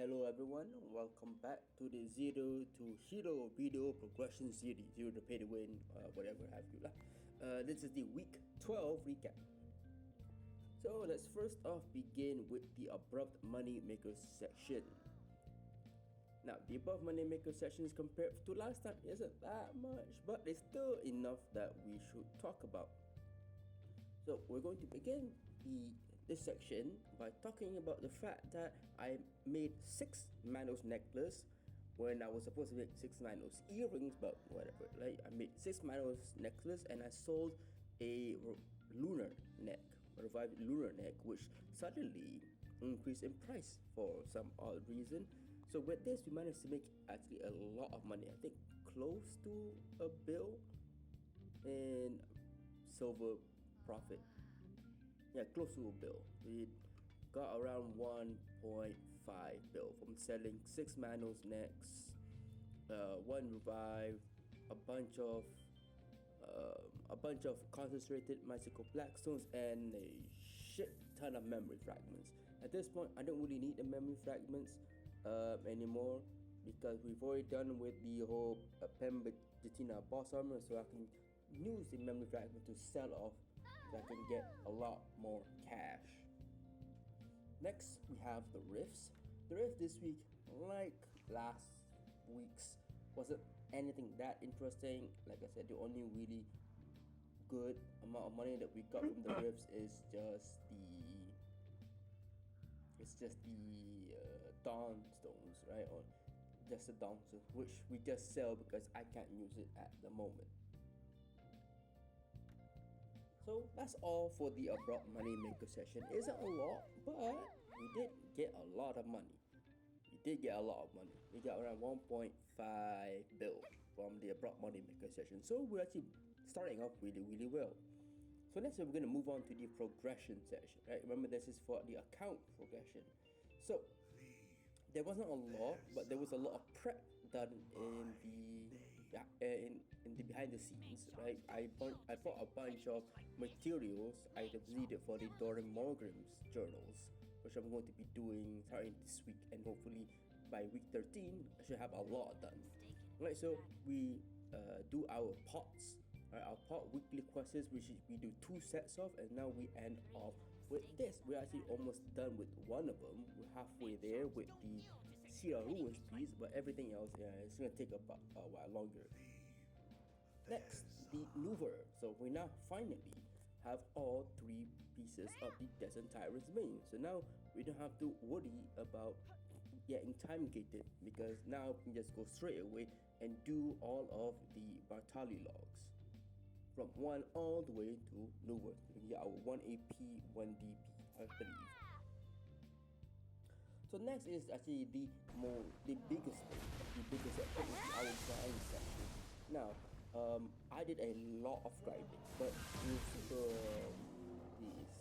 Hello everyone, welcome back to the Zero to Hero BDO Progression series. Zero to pay to win, whatever have you lah. This is the week 12 recap. So let's first off begin with the abrupt money maker section. Now the above money maker sections compared to last time isn't that much, but it's still enough that we should talk about. So we're going to begin this section by talking about the fact that I made 6 Manos necklace when I was supposed to make 6 Manos earrings, but whatever. Like I made 6 Manos necklace and I sold a lunar neck, a revived lunar neck, which suddenly increased in price for some odd reason. So with this, we managed to make actually a lot of money. I think close to a bill in silver profit. Yeah, close to a bill. We got around 1.5 bill from selling 6 Manos necks, 1 revive, a bunch of concentrated mystical blackstones, and a shit ton of memory fragments. At this point, I don't really need the memory fragments anymore because we've already done with the whole Pembetina boss armor, so I can use the memory fragment to sell off so I can get a lot more cash. Next, we have the rifts. The rift this week, like last week's, wasn't anything that interesting. Like I said, the only really good amount of money that we got from the rifts is just the dawn stones, right? Or just the dawn stones, which we just sell because I can't use it at the moment. So that's all for the abrupt money maker session. It isn't a lot, but we did get a lot of money. We got around 1.5 bill from the abrupt money maker session. So we're actually starting off really well. So next we're going to move on to the progression section, right? Remember, this is for the account progression. So there wasn't a lot, but there was a lot of prep done in the behind the scenes, right? I bought a bunch of materials, items needed for the Doran Morgrim's journals, which I'm going to be doing starting this week, and hopefully by week 13 I should have a lot done. Right, so we do our pots, right? Our pot weekly quests, which we do 2 sets of, and now we end off with this. We're actually almost done with one of them. We're halfway there with the Sierra Ruins piece, but everything else, it's gonna take a while longer. Next, the Nouver. So we now finally have all 3 pieces of the Descent Tyrant's Bane. So now we don't have to worry about getting time gated, because now we can just go straight away and do all of the Bartali logs from 1 all the way to Nouver. We get our 1 AP, 1 DP, I believe. So next is actually the biggest our grind section. Now, I did a lot of grinding, but with the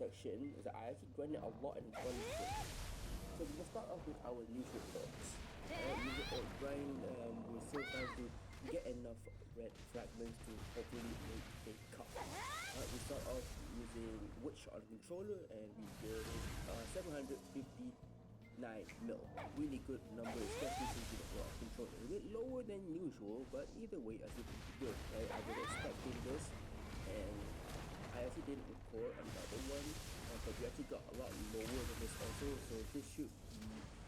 section is that I actually grinded a lot in one section. So we will start off with our neutral perks. Neutral grind, we're still trying to get enough red fragments to hopefully make a cup. We start off using Witch on controller, and we get 759 mil. Really good number, especially since we got controller. A bit lower than usual, but either way, I think it's good. Right? I was expecting this, and I actually didn't record another one, but we actually got a lot lower than this also. So this should be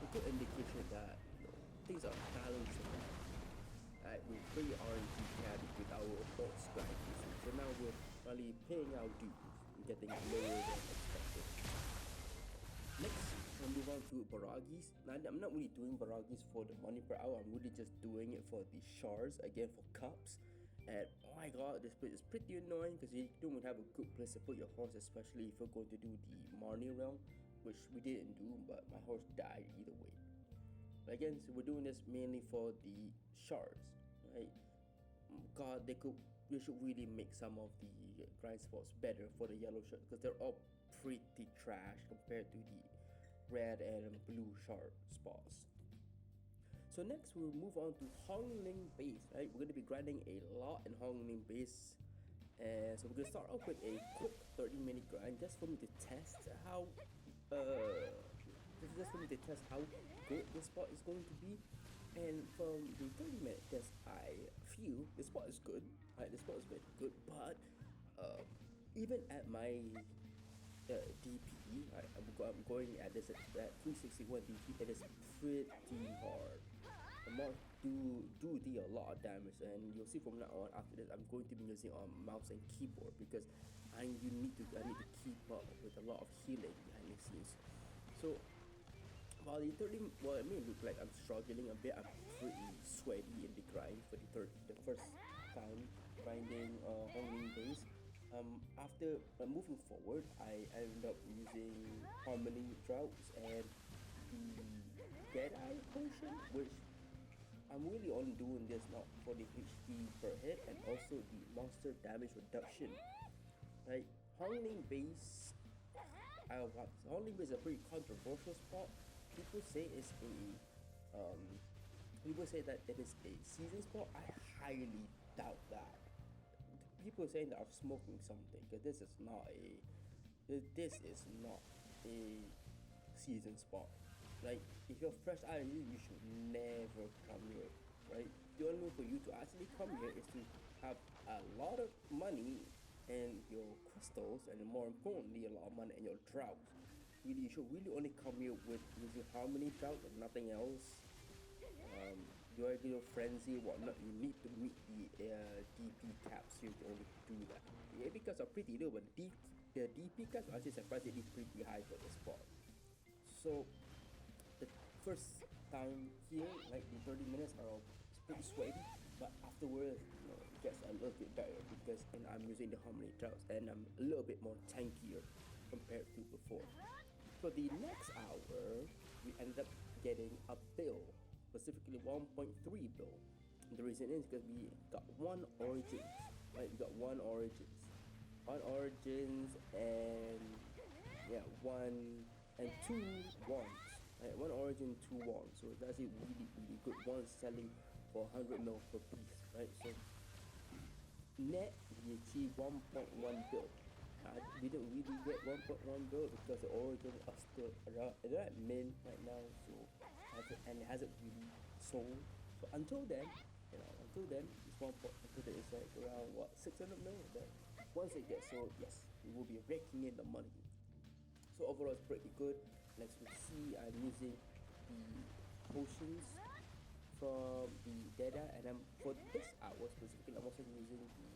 a good indication that things are balancing. We're pretty RNG heavy with our bots grinding, so now we're finally paying our dues and getting lower than expected. Next, we'll move on to Baragis. Now, I'm not really doing Baragis for the money per hour, I'm really just doing it for the shards, again for cups. And oh my god, this place is pretty annoying because you don't have a good place to put your horse, especially if you're going to do the Marnie realm, which we didn't do, but my horse died either way. But again, so we're doing this mainly for the shards, right? God, they should really make some of the grind spots better for the yellow shard, because they're all pretty trash compared to the red and blue shard spots. So next we'll move on to Hongling base, right? We're going to be grinding a lot in Hongling base, and so we're going to start off with a quick 30-minute grind just for me to test how It's just for me to test how good this spot is going to be. And from the 30-minute test, I feel the spot is good. Right, the spot is very good, but uh, even at my DP, I'm going at this at 361 DP. It is pretty hard. The mod do deal a lot of damage, and you'll see from now on. After this, I'm going to be using mouse and keyboard because I need to keep up with a lot of healing behind the scenes. So while the 30, well, it may look like I'm struggling a bit. I'm pretty sweaty in the grind for the first time grinding Hongling base. After moving forward, I ended up using Harmony Droughts and the Deadeye Potion, which I'm really only doing this not for the HP per hit and also the monster damage reduction. Right, Hongling base. Hongling base is a pretty controversial spot. People say it's people say that it is a season spot. I highly doubt that. People are saying that I'm smoking something because this is not a season spot. Like, if you're fresh out of you should never come here. Right? The only way for you to actually come here is to have a lot of money and your crystals, and more importantly, a lot of money and your droughts. Really, you should really only come here with using harmony drought and nothing else. Your regular frenzy, whatnot, you need to meet the DP caps here to only do that. The AP caps are pretty low, but the DP caps are actually surprisingly pretty high for the spot. So the first time here, like the 30 minutes are pretty sweaty, but afterwards, it gets a little bit better because I'm using the harmony droughts and I'm a little bit more tankier compared to before. For the next hour, we ended up getting a bill, specifically 1.3 bill. The reason is because we got one origins, right? We got one origins, and yeah, one and two wands. Right? One origin, two wands. So that's a really good. One selling for 100 mil per piece, right? So net we achieved 1.1 bill. We didn't really get 1.1 bill because the origin are still around. They're at min right now, so and it hasn't really sold. So until then, it's until then it's like around 600 mil. But once it gets sold, yes, we will be raking in the money. So overall, it's pretty good. As we see, I'm using the potions from the Deadeye, and for this hour specifically, I'm also using the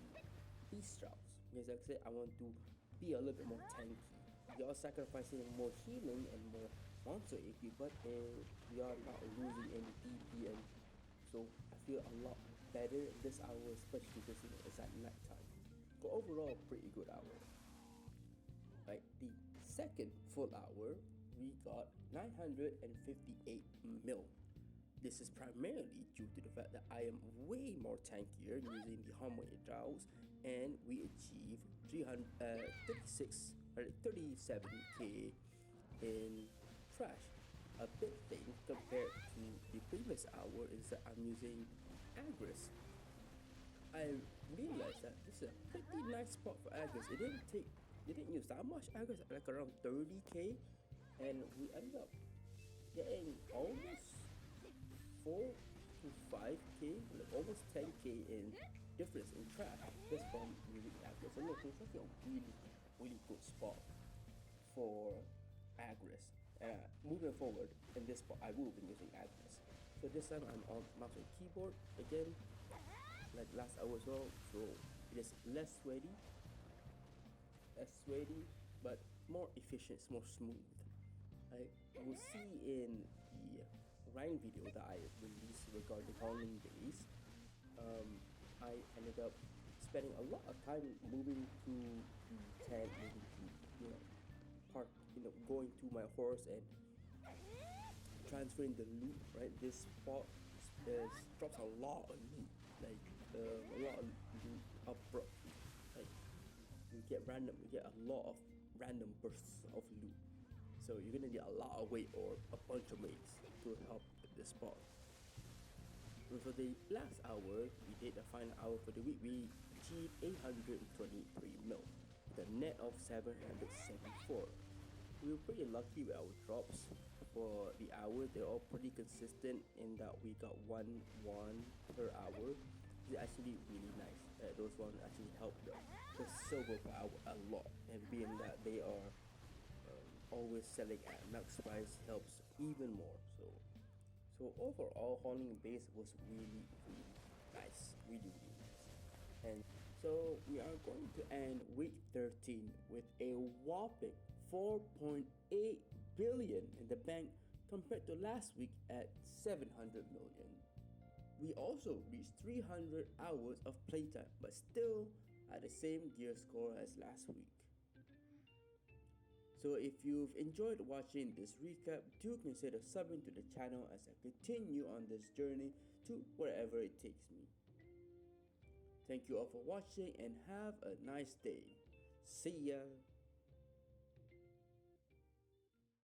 Beast Droughts. Because like I said, I want to be a little bit more tanky. We are sacrificing more healing and more monster AP, but we are not losing any DP, and so I feel a lot better this hour, especially because it's at night time. So overall, pretty good hour. Right, the second full hour, we got 958 mil. This is primarily due to the fact that I am way more tankier using the harmony droughts, and we achieve 37k in trash. A big thing compared to the previous hour is that I'm using Agris. I realized that this is a pretty nice spot for Agris. It didn't use that much Agris, like around 30k, and we ended up getting almost 4 to 5k, like almost 10k in difference in trash just from using Agris. So look, it's like a really good spot for Agris. Moving forward in this spot, I will be using Agris. So this time I'm on mouse and keyboard again, like last hour as well. So it is less sweaty, but more efficient, more smooth. You will see in the Ryan video that I released regarding Hongling days, I ended up spending a lot of time moving to the tent, moving to, going to my horse and transferring the loot. Right, this spot drops a lot of loot, like a lot of loot abruptly. Like we get a lot of random bursts of loot. So you're gonna need a lot of weight or a bunch of mates to help with this spot. And for the last hour, we did the final hour for the week. We achieved 823 mil with a net of 774. we were pretty lucky with our drops for the hour. They're all pretty consistent in that we got one per hour. It's actually really nice. Those ones actually help the silver per hour a lot, and being that they are always selling at max price helps even more. So overall, hauling base was really nice, really nice. And so we are going to end week 13 with a whopping 4.8 billion in the bank compared to last week at 700 million. We also reached 300 hours of playtime, but still at the same gear score as last week. So if you've enjoyed watching this recap, do consider subbing to the channel as I continue on this journey to wherever it takes me. Thank you all for watching and have a nice day. See ya!